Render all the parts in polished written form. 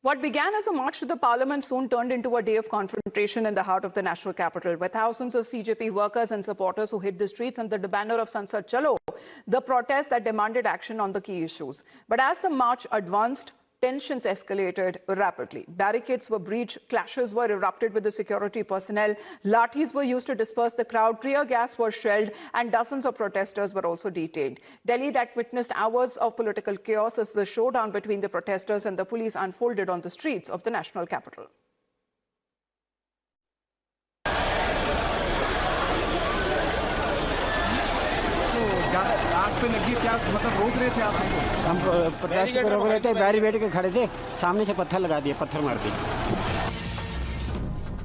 What began as a march to the parliament soon turned into a day of confrontation in the heart of the national capital, with thousands of CJP workers and supporters who hit the streets under the banner of Sansad Chalo, the protest that demanded action on the key issues. But as the march advanced, tensions escalated rapidly. Barricades were breached, clashes were erupted with the security personnel, lathis were used to disperse the crowd, tear gas was shelled, and dozens of protesters were also detained. Delhi, that witnessed hours of political chaos as the showdown between the protesters and the police unfolded on the streets of the national capital. आग पे लगी क्या मतलब रोक रहे थे आप हमको? हम प्रोटेस्ट को रोक रहे थे, बैरिकेड के खड़े थे, सामने से पत्थर लगा दिए, पत्थर मार दिए।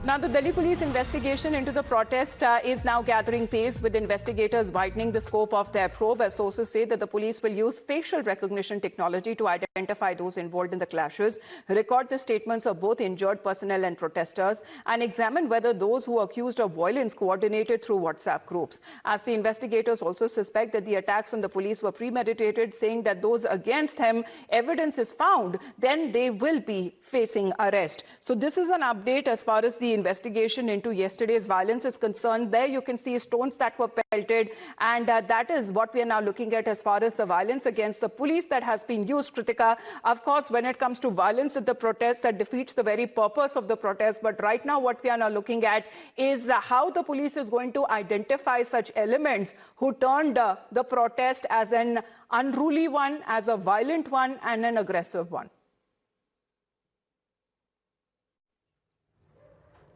Now, the Delhi police investigation into the protest is now gathering pace, with investigators widening the scope of their probe, as sources say that the police will use facial recognition technology to identify those involved in the clashes, record the statements of both injured personnel and protesters, and examine whether those who are accused of violence coordinated through WhatsApp groups. As the investigators also suspect that the attacks on the police were premeditated, saying that those against him, evidence is found, then they will be facing arrest. So this is an update as far as the investigation into yesterday's violence is concerned. There you can see stones that were pelted, and that is what we are now looking at as far as the violence against the police that has been used, Kritika. Of course, when it comes to violence at the protest, that defeats the very purpose of the protest. But right now what we are now looking at is how the police is going to identify such elements who turned the protest as an unruly one, as a violent one, and an aggressive one.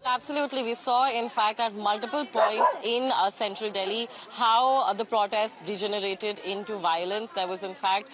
Absolutely. We saw, in fact, at multiple points in central Delhi, how the protest degenerated into violence. There was, in fact,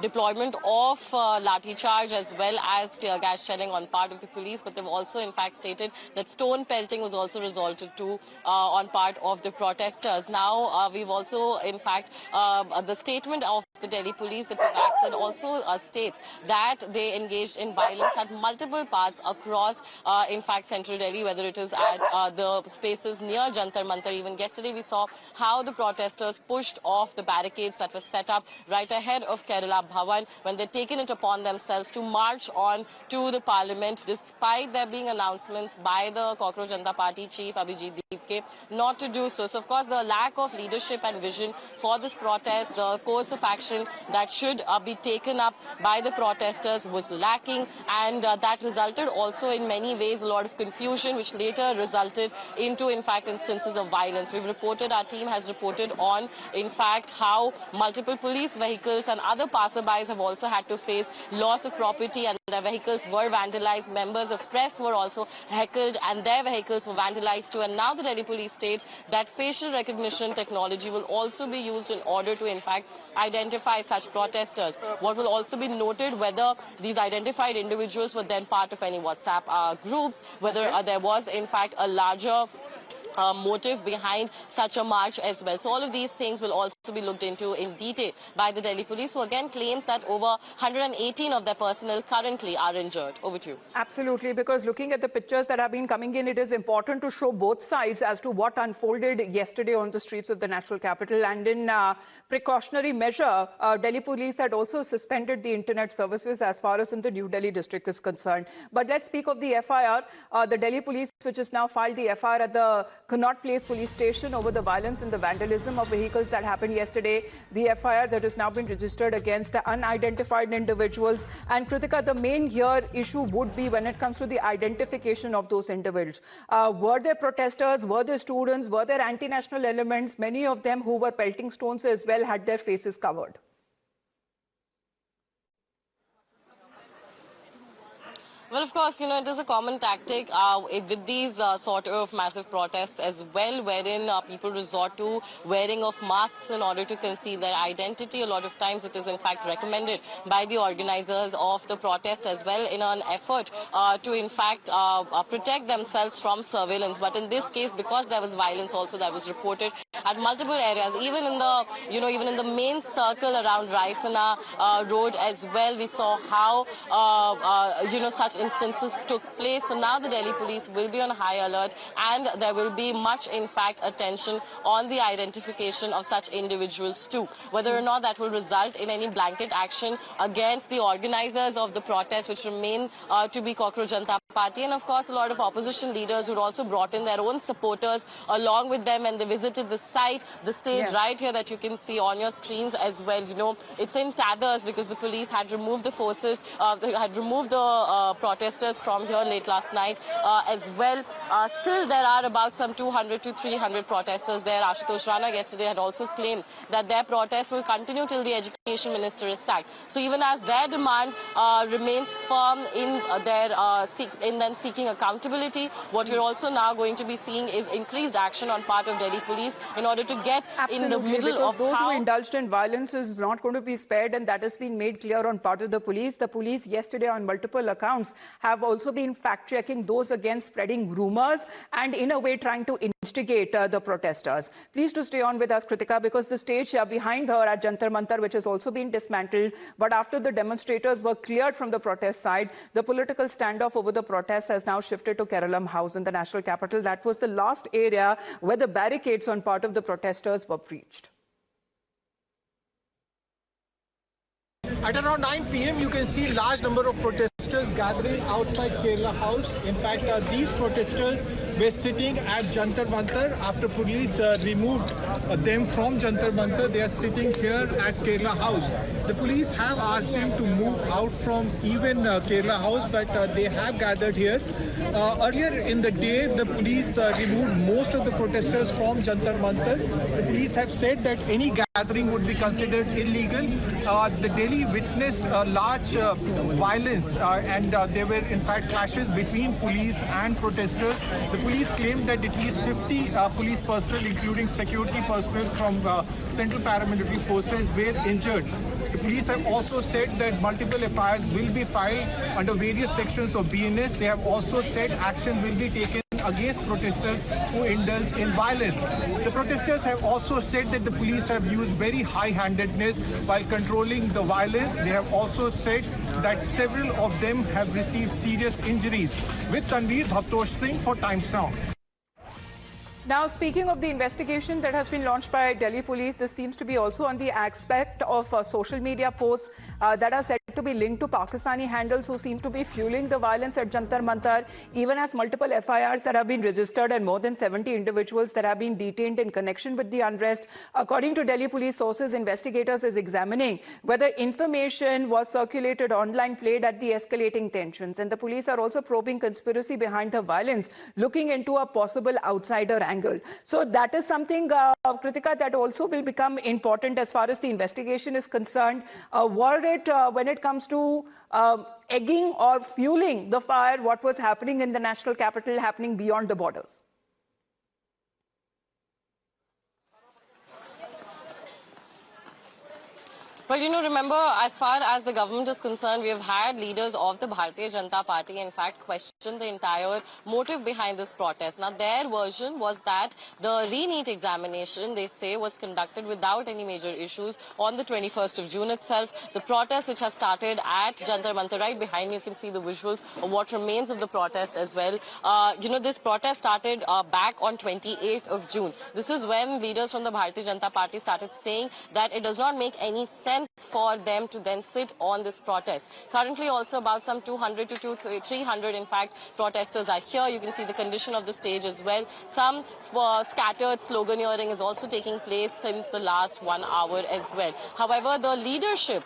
deployment of lathi charge as well as tear gas shelling on part of the police. But they've also, in fact, stated that stone pelting was also resorted to on part of the protesters. Now, we've also, in fact, the statement of the Delhi police, the Privak also states that they engaged in violence at multiple parts across, in fact, central Delhi, whether it is at the spaces near Jantar Mantar. Even yesterday we saw how the protesters pushed off the barricades that were set up right ahead of Kerala Bhavan when they'd taken it upon themselves to march on to the parliament, despite there being announcements by the Cockroach Janata Party chief Abhijit Deepke not to do so. So of course the lack of leadership and vision for this protest, the course of action that should be taken up by the protesters was lacking, and that resulted also in many ways a lot of confusion, which later resulted into, in fact, instances of violence. We've reported, our team has reported on, in fact, how multiple police vehicles and other passerbys have also had to face loss of property, and their vehicles were vandalized. Members of press were also heckled and their vehicles were vandalized too. And now the Delhi police states that facial recognition technology will also be used in order to, in fact, identify such protesters. What will also be noted, whether these identified individuals were then part of any WhatsApp groups, whether there was, in fact, a larger motive behind such a march as well. So all of these things will also be looked into in detail by the Delhi police, who again claims that over 118 of their personnel currently are injured. Over to you. Absolutely, because looking at the pictures that have been coming in, it is important to show both sides as to what unfolded yesterday on the streets of the national capital. And in precautionary measure, Delhi police had also suspended the internet services as far as in the New Delhi district is concerned. But let's speak of the FIR. The Delhi police, which has now filed the FIR at the Connaught Place police station over the violence and the vandalism of vehicles that happened yesterday. The FIR that has now been registered against unidentified individuals. And Kritika, the main here issue would be when it comes to the identification of those individuals. Were there protesters? Were there students? Were there anti-national elements? Many of them who were pelting stones as well had their faces covered. Well, of course, it is a common tactic with these sort of massive protests as well, wherein people resort to wearing of masks in order to conceal their identity. A lot of times it is, in fact, recommended by the organizers of the protest as well in an effort to, in fact, protect themselves from surveillance. But in this case, because there was violence also that was reported at multiple areas, even in the, even in the main circle around Raisana Road as well, we saw how, such instances took place. So now the Delhi police will be on high alert, and there will be much, in fact, attention on the identification of such individuals too. Whether or not that will result in any blanket action against the organizers of the protest, which remain to be Cockroach Janata Party, and of course a lot of opposition leaders who also brought in their own supporters along with them, and they visited the site, the stage right here that you can see on your screens as well. You know, it's in tatters because the police had removed the forces, they had removed the protesters from here late last night as well. Still, there are about some 200 to 300 protesters there. Ashutosh Rana yesterday had also claimed that their protest will continue till the education minister is sacked. So even as their demand remains firm in them seeking accountability, what we're also now going to be seeing is increased action on part of Delhi police in order to get in the middle of those who indulged in violence is not going to be spared, and that has been made clear on part of the police. The police yesterday on multiple accounts have also been fact-checking those against spreading rumors and in a way trying to instigate the protesters. Please do stay on with us, Kritika, because the stage behind her at Jantar Mantar, which has also been dismantled, but after the demonstrators were cleared from the protest side, the political standoff over the protest has now shifted to Keralam House in the national capital. That was the last area where the barricades on part of the protesters were breached. At around 9 p.m., you can see large number of protesters gathering outside Kerala House. In fact, these protesters were sitting at Jantar Mantar after police removed them from Jantar Mantar. They are sitting here at Kerala House. The police have asked them to move out from even Kerala House, but they have gathered here. Earlier in the day, the police removed most of the protesters from Jantar Mantar. The police have said that any gathering would be considered illegal. The Delhi witnessed a large violence and there were in fact clashes between police and protesters. The police claimed that at least 50 police personnel, including security personnel from Central Paramilitary Forces, were injured. The police have also said that multiple FIRs will be filed under various sections of BNS. They have also said action will be taken against protesters who indulge in violence. The protesters have also said that the police have used very high-handedness while controlling the violence. They have also said that several of them have received serious injuries. With Tanveer Bhaptosh Singh for Times Now. Now, speaking of the investigation that has been launched by Delhi police, this seems to be also on the aspect of social media posts that are said to be linked to Pakistani handles who seem to be fueling the violence at Jantar Mantar, even as multiple FIRs that have been registered and more than 70 individuals that have been detained in connection with the unrest. According to Delhi police sources, investigators is examining whether information was circulated online played at the escalating tensions. And the police are also probing conspiracy behind the violence, looking into a possible outsider angle. So that is something, Kritika, that also will become important as far as the investigation is concerned. Were it, when it comes to egging or fueling the fire, what was happening in the national capital, happening beyond the borders? But, you know, remember, as far as the government is concerned, we have had leaders of the Bharatiya Janata Party, in fact, question the entire motive behind this protest. Now, their version was that the re-NEET examination, they say, was conducted without any major issues on the 21st of June itself. The protest, which has started at Jantar Mantar, right behind you can see the visuals of what remains of the protest as well. You know, this protest started back on 28th of June. This is when leaders from the Bharatiya Janata Party started saying that it does not make any sense for them to then sit on this protest. Currently also about some 200 to 300 in fact protesters are here. You can see the condition of the stage as well. Some scattered sloganeering is also taking place since the last 1 hour as well. However, the leadership,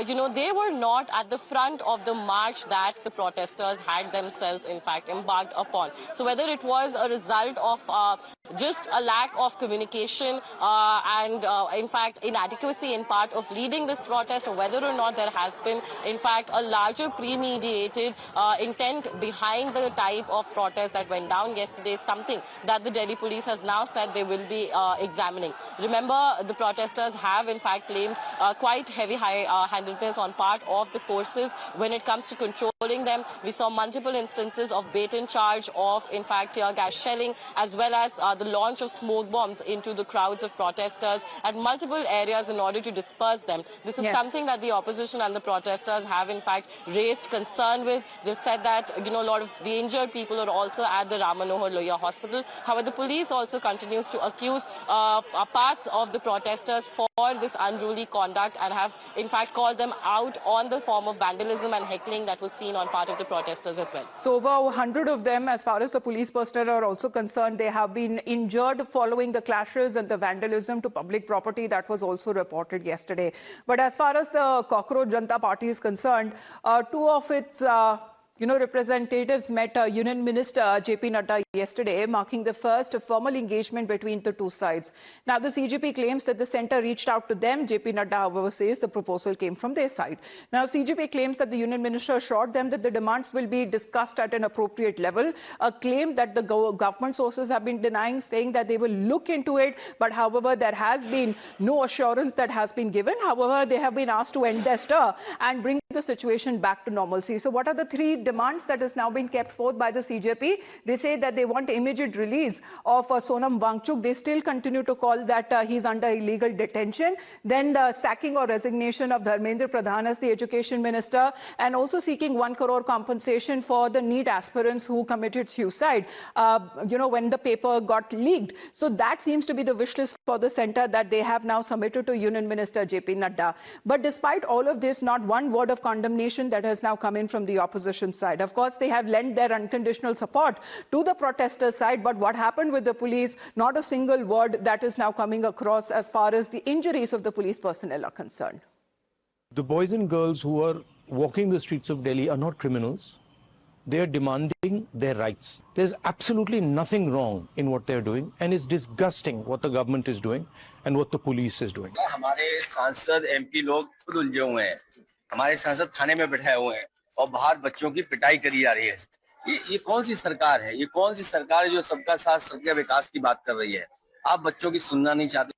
you know, they were not at the front of the march that the protesters had themselves in fact embarked upon. So whether it was a result of just a lack of communication and in fact inadequacy in part of leading this protest, or whether or not there has been in fact a larger premeditated intent behind the type of protest that went down yesterday, something that the Delhi police has now said they will be examining. Remember, the protesters have in fact claimed quite heavy high-handedness on part of the forces when it comes to control holding them. We saw multiple instances of bait and charge of, in fact, tear gas shelling, as well as the launch of smoke bombs into the crowds of protesters at multiple areas in order to disperse them. This is something that the opposition and the protesters have, in fact, raised concern with. They said that, a lot of the injured people are also at the Ram Manohar Lohia hospital. However, the police also continues to accuse parts of the protesters for this unruly conduct and have, in fact, called them out on the form of vandalism and heckling that was seen on part of the protesters as well. So over 100 of them, as far as the police personnel are also concerned, they have been injured following the clashes and the vandalism to public property that was also reported yesterday. But as far as the Cockroach Janata Party is concerned, two of its representatives met Union Minister JP Nadda yesterday, marking the first formal engagement between the two sides. Now, the CJP claims that the centre reached out to them. JP Nadda, however, says the proposal came from their side. Now, CJP claims that the Union Minister assured them that the demands will be discussed at an appropriate level, a claim that the government sources have been denying, saying that they will look into it. But, however, there has been no assurance that has been given. However, they have been asked to end their stir and bring the situation back to normalcy. So what are the three demands that has now been kept forth by the CJP? They say that they want immediate release of Sonam Wangchuk. They still continue to call that he's under illegal detention. Then the sacking or resignation of Dharmendra Pradhan as the education minister, and also seeking 1 crore compensation for the NEET aspirants who committed suicide, when the paper got leaked. So that seems to be the wish list for the centre that they have now submitted to Union Minister JP Nadda. But despite all of this, not one word of condemnation that has now come in from the opposition side. Of course, they have lent their unconditional support to the protesters' side, but what happened with the police, not a single word that is now coming across as far as the injuries of the police personnel are concerned. The boys and girls who are walking the streets of Delhi are not criminals. They are demanding their rights. There's absolutely nothing wrong in what they're doing, and it's disgusting what the government is doing and what the police is doing. हमारे सांसद MP लोग खुद उलझे हुए हैं, हमारे सांसद थाने में बैठे हुए हैं और बाहर बच्चों की पिटाई करी जा रही है। ये कौन सी सरकार है? ये कौन सी सरकार है जो सबका साथ सबके विकास की बात कर रही है? आप बच्चों की सुनना नहीं चाहते।